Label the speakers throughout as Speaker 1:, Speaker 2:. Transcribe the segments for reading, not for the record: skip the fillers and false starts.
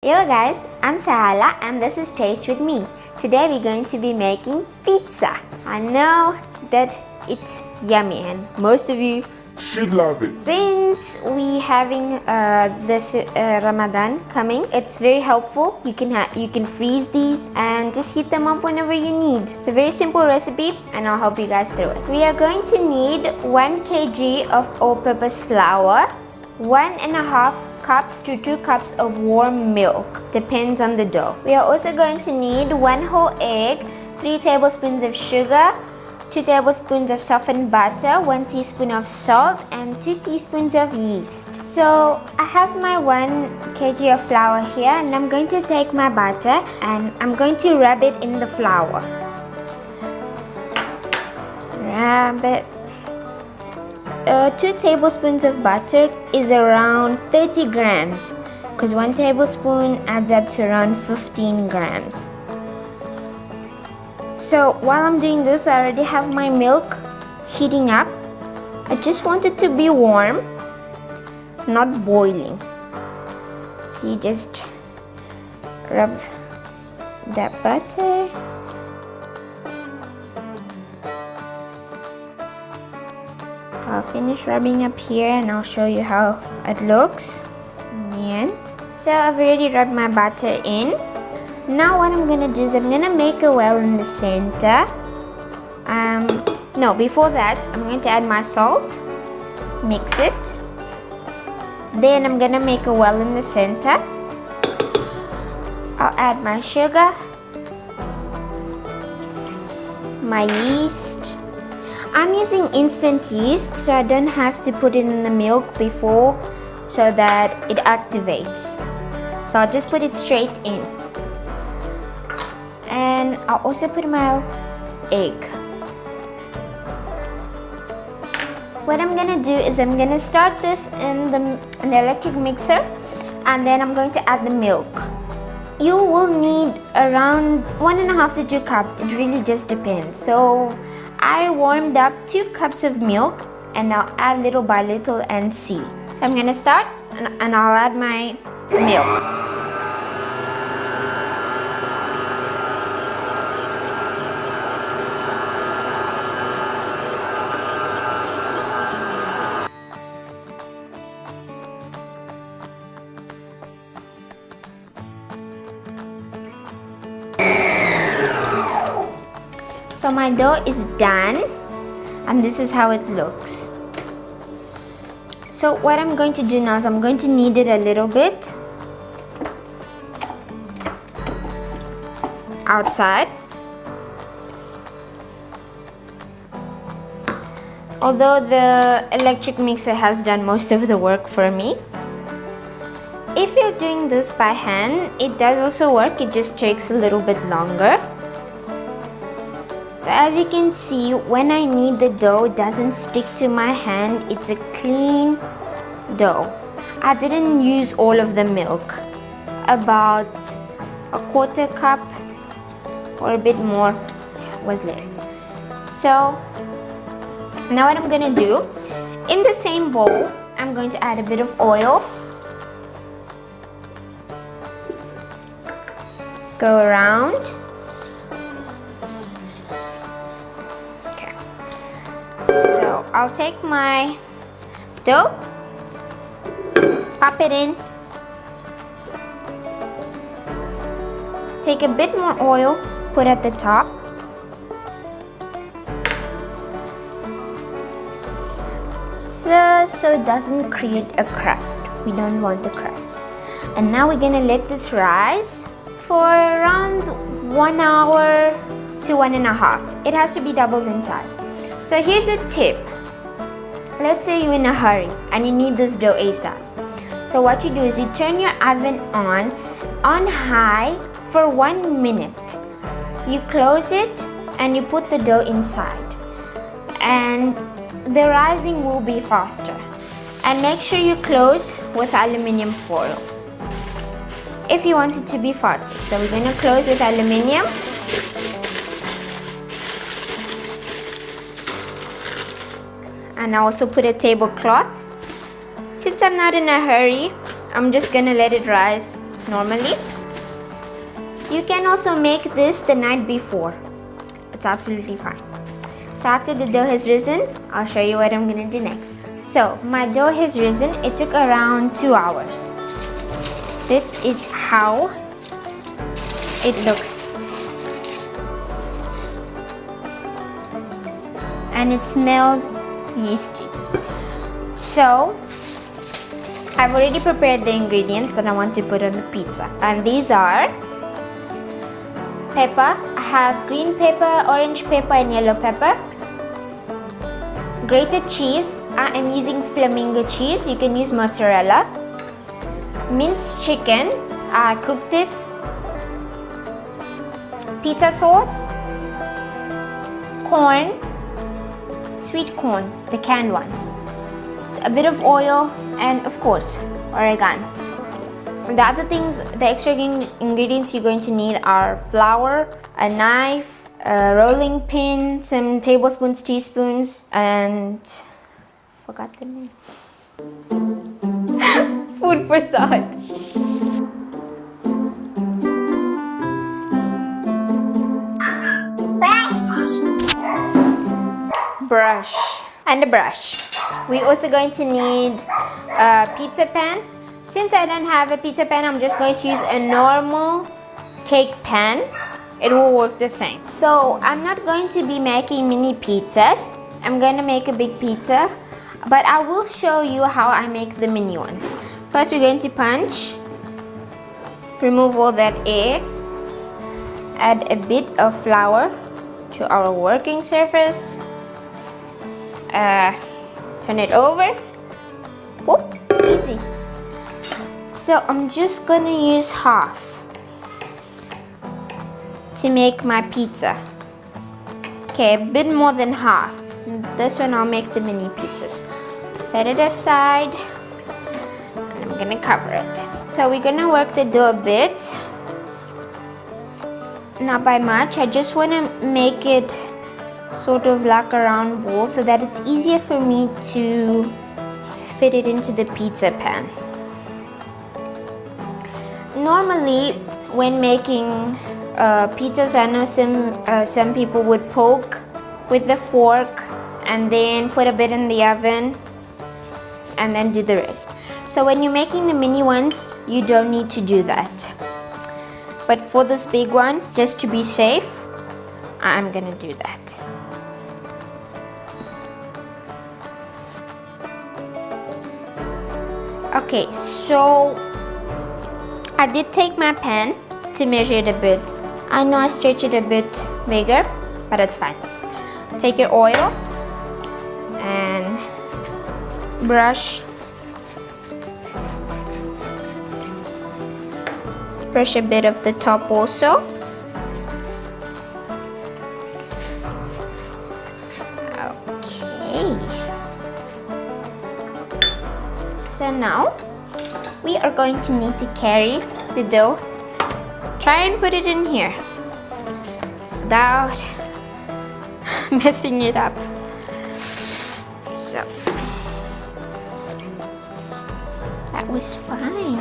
Speaker 1: Hello guys, I'm Sahala and this is Taste with me. Today we're going to be making pizza. I know that it's yummy and most of you
Speaker 2: should love it.
Speaker 1: Since we having this Ramadan coming, it's very helpful. You can freeze these and just heat them up whenever you need. It's a very simple recipe and I'll help you guys through it. We are going to need 1 kg of all-purpose flour, 1.5 cups to 2 cups of warm milk, depends on the dough. We are also going to need 1 whole egg, 3 tablespoons of sugar, 2 tablespoons of softened butter, 1 teaspoon of salt, and 2 teaspoons of yeast. So I have my 1 kg of flour here and I'm going to take my butter and I'm going to rub it in the flour. Rub it. 2 tablespoons of butter is around 30 grams because 1 tablespoon adds up to around 15 grams. So while I'm doing this, I already have my milk heating up. I just want it to be warm, not boiling. So you just rub that butter. I'll finish rubbing up here and I'll show you how it looks in the end. So I've already rubbed my butter in. Now what I'm gonna do is I'm gonna make a well in the center. No, before that I'm going to add my salt, mix it. Then I'm gonna make a well in the center. I'll add my sugar, my yeast. I'm using instant yeast so I don't have to put it in the milk before so that it activates. So I'll just put it straight in. And I'll also put my egg. What I'm gonna do is I'm gonna start this in the electric mixer and then I'm going to add the milk. You will need around 1.5 to 2 cups. It really just depends. So I warmed up 2 cups of milk and I'll add little by little and see. So I'm gonna start and I'll add my milk. So my dough is done and this is how it looks. So what I'm going to do now is I'm going to knead it a little bit outside. Although the electric mixer has done most of the work for me. If you're doing this by hand, it does also work, it just takes a little bit longer. So as you can see, when I knead the dough, it doesn't stick to my hand. It's a clean dough. I didn't use all of the milk. About a 1/4 cup or a bit more was left. So now what I'm gonna do, in the same bowl, I'm going to add a bit of oil. Go around. So I'll take my dough, pop it in, take a bit more oil, put at the top, so it doesn't create a crust. We don't want the crust. And now we're gonna let this rise for around 1 hour to 1.5. It has to be doubled in size. So here's a tip. Let's say you're in a hurry and you need this dough ASAP. So what you do is you turn your oven on high for 1 minute. You close it and you put the dough inside. And the rising will be faster. And make sure you close with aluminium foil if you want it to be faster. So we're gonna close with aluminium. And I also put a tablecloth. Since I'm not in a hurry, I'm just gonna let it rise normally. You can also make this the night before. It's absolutely fine. So after the dough has risen, I'll show you what I'm gonna do next. So my dough has risen. It took around 2 hours. This is how it looks. And it smells yeasty. So I've already prepared the ingredients that I want to put on the pizza. And these are pepper. I have green pepper, orange pepper, and yellow pepper. Grated cheese. I am using flamingo cheese. You can use mozzarella. Minced chicken. I cooked it. Pizza sauce. Corn. Sweet corn, the canned ones. So a bit of oil, and of course, oregano. The other things, the extra ingredients you're going to need are flour, a knife, a rolling pin, some tablespoons, teaspoons, and forgot the name. Food for thought. Brush and a brush. We're also going to need a pizza pan. Since I don't have a pizza pan, I'm just going to use a normal cake pan. It will work the same. So I'm not going to be making mini pizzas. I'm going to make a big pizza, but I will show you how I make the mini ones. First, we're going to punch, remove all that air, add a bit of flour to our working surface. Turn it over. Whoop, easy. So I'm just gonna use half to make my pizza. Okay, a bit more than half. This one I'll make the mini pizzas. Set it aside, and I'm gonna cover it. So we're gonna work the dough a bit. Not by much, I just wanna make it sort of like a round ball so that it's easier for me to fit it into the pizza pan. Normally when making pizzas, I know some people would poke with the fork and then put a bit in the oven and then do the rest. So when you're making the mini ones, you don't need to do that. But for this big one, just to be safe, I'm gonna do that. Okay, so I did take my pan to measure it a bit. I know I stretched it a bit bigger, but it's fine. Take your oil and brush a bit of the top also. Okay. So now we are going to need to carry the dough. Try and put it in here without messing it up. So that was fine.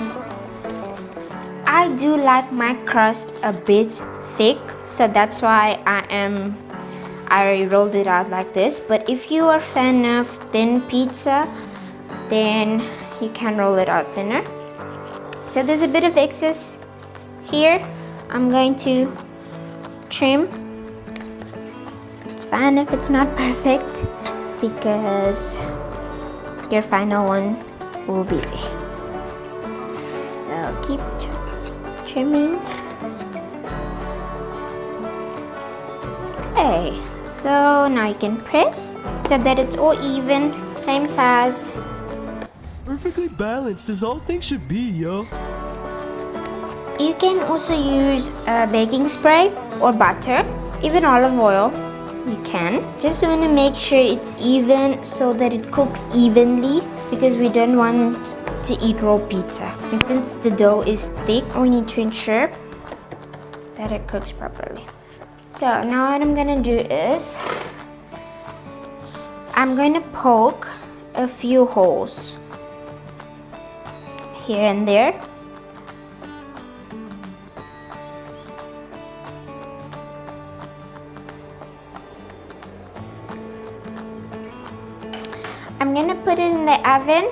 Speaker 1: I do like my crust a bit thick, so that's why I rolled it out like this. But if you are a fan of thin pizza, then you can roll it out thinner. So there's a bit of excess here. I'm going to trim. It's fine if it's not perfect because your final one will be there. So keep trimming. Okay, so now you can press so that it's all even, same size.
Speaker 2: Perfectly balanced as all things should be, yo.
Speaker 1: You can also use baking spray or butter, even olive oil. You can. Just want to make sure it's even so that it cooks evenly because we don't want to eat raw pizza. And since the dough is thick, we need to ensure that it cooks properly. So now what I'm gonna do is I'm gonna poke a few holes here and there I'm gonna put it in the oven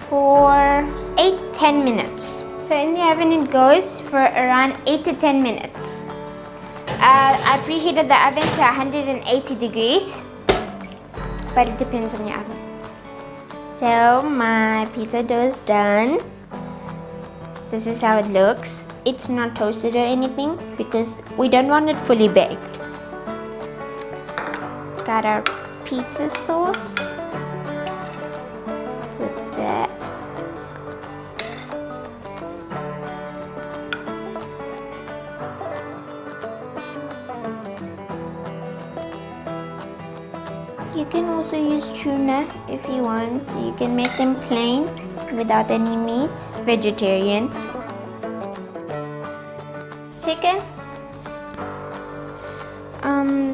Speaker 1: for 8-10 minutes. So in the oven it goes for around 8 to 10 minutes. I preheated the oven to 180 degrees, but it depends on your oven. So my pizza dough is done. This is how it looks. It's not toasted or anything because we don't want it fully baked. Got our pizza sauce. Put that. You can also use tuna if you want. You can make them plain without any meat. Vegetarian. Chicken.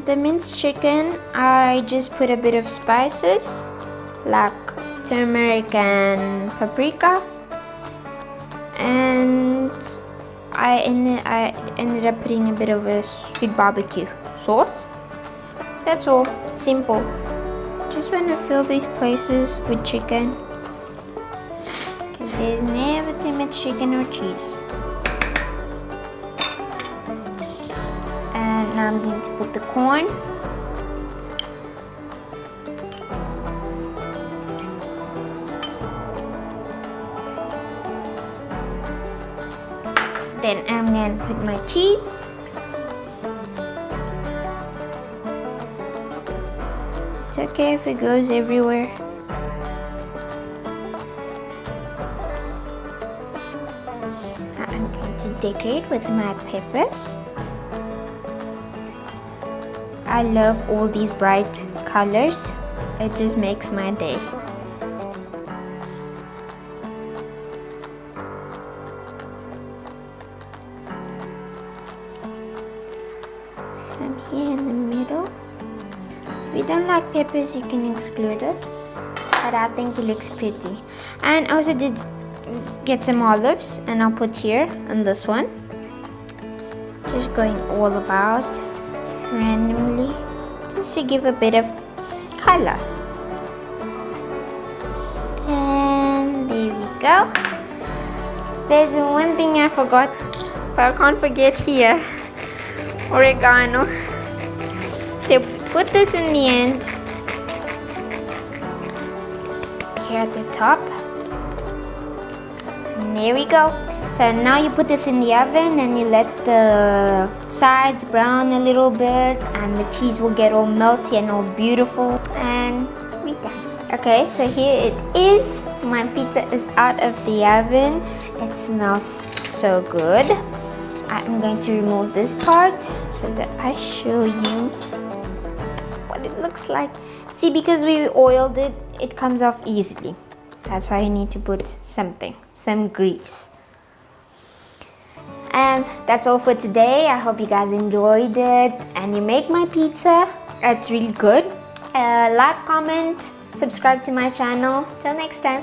Speaker 1: The minced chicken, I just put a bit of spices like turmeric and paprika, and I ended up putting a bit of a sweet barbecue sauce. That's all. Simple. Just want to fill these places with chicken because there's never too much chicken or cheese. And now I'm going to put the corn. Then I'm going to put my cheese. It's okay if it goes everywhere. I'm going to decorate with my peppers. I love all these bright colors. It just makes my day. Some here in the middle. If you don't like peppers, you can exclude it, but I think it looks pretty. And I also did get some olives, and I'll put here on this one. Just going all about randomly, just to give a bit of color. And there we go. There's one thing I forgot, but I can't forget here. Oregano. So put this in the end, here at the top, and there we go. So now you put this in the oven and you let the sides brown a little bit, and the cheese will get all melty and all beautiful, and we're done. Okay, so here it is. My pizza is out of the oven. It smells so good. I'm going to remove this part so that I show you what it looks like. See, because we oiled it, it comes off easily. That's why you need to put some grease. And that's all for today. I hope you guys enjoyed it and you make my pizza. It's really good. Like, comment, subscribe to my channel. Till next time.